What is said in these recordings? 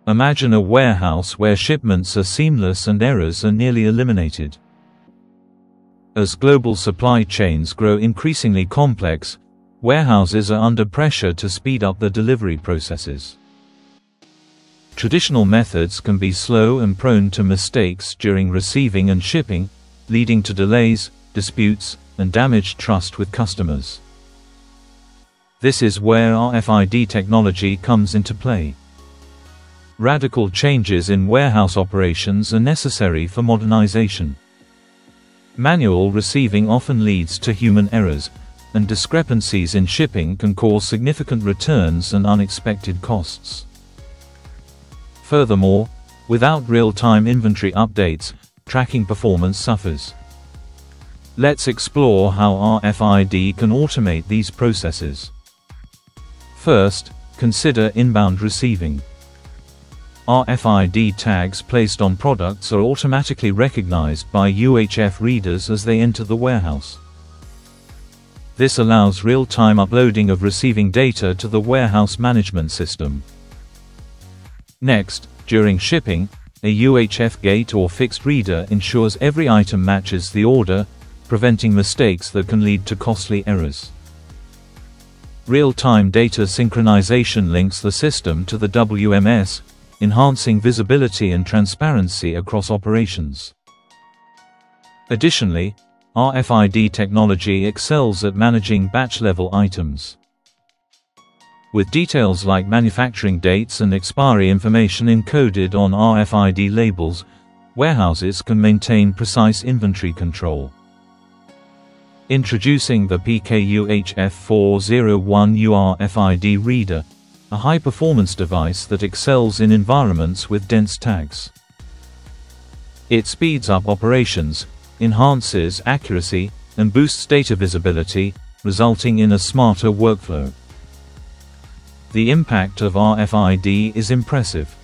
Imagine a warehouse where shipments are seamless and errors are nearly eliminated. As global supply chains grow increasingly complex, warehouses are under pressure to speed up the delivery processes. Traditional methods can be slow and prone to mistakes during receiving and shipping, leading to delays, disputes, and damaged trust with customers. This is where RFID technology comes into play. Radical changes in warehouse operations are necessary for modernization. Manual receiving often leads to human errors, and discrepancies in shipping can cause significant returns and unexpected costs. Furthermore, without real-time inventory updates, tracking performance suffers. Let's explore how RFID can automate these processes. First, consider inbound receiving. RFID tags placed on products are automatically recognized by UHF readers as they enter the warehouse. This allows real-time uploading of receiving data to the warehouse management system. Next, during shipping, a UHF gate or fixed reader ensures every item matches the order, preventing mistakes that can lead to costly errors. Real-time data synchronization links the system to the WMS, enhancing visibility and transparency across operations. Additionally, RFID technology excels at managing batch-level items. With details like manufacturing dates and expiry information encoded on RFID labels, warehouses can maintain precise inventory control. Introducing the PK-UHF 401U RFID reader, a high-performance device that excels in environments with dense tags. It speeds up operations, enhances accuracy, and boosts data visibility, resulting in a smarter workflow. The impact of RFID is impressive.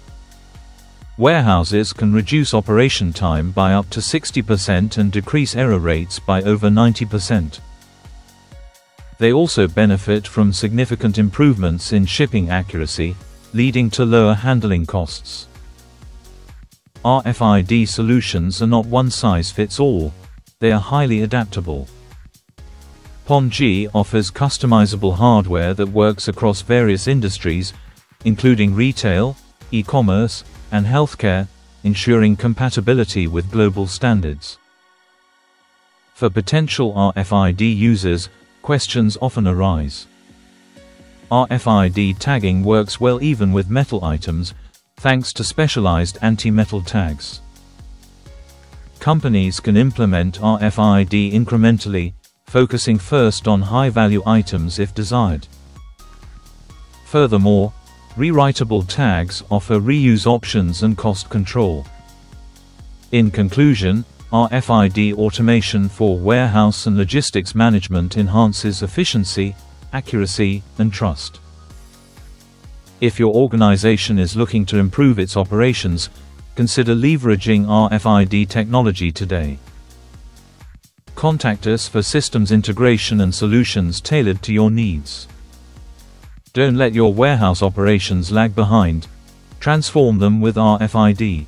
Warehouses can reduce operation time by up to 60% and decrease error rates by over 90%. They also benefit from significant improvements in shipping accuracy, leading to lower handling costs. RFID solutions are not one-size-fits-all, they are highly adaptable. PONG offers customizable hardware that works across various industries, including retail, e-commerce, and healthcare, ensuring compatibility with global standards. For potential RFID users, questions often arise. RFID tagging works well even with metal items, thanks to specialized anti-metal tags. Companies can implement RFID incrementally, focusing first on high-value items if desired. Furthermore, rewritable tags offer reuse options and cost control. In conclusion, RFID automation for warehouse and logistics management enhances efficiency, accuracy, and trust. If your organization is looking to improve its operations, consider leveraging RFID technology today. Contact us for systems integration and solutions tailored to your needs. Don't let your warehouse operations lag behind. Transform them with RFID.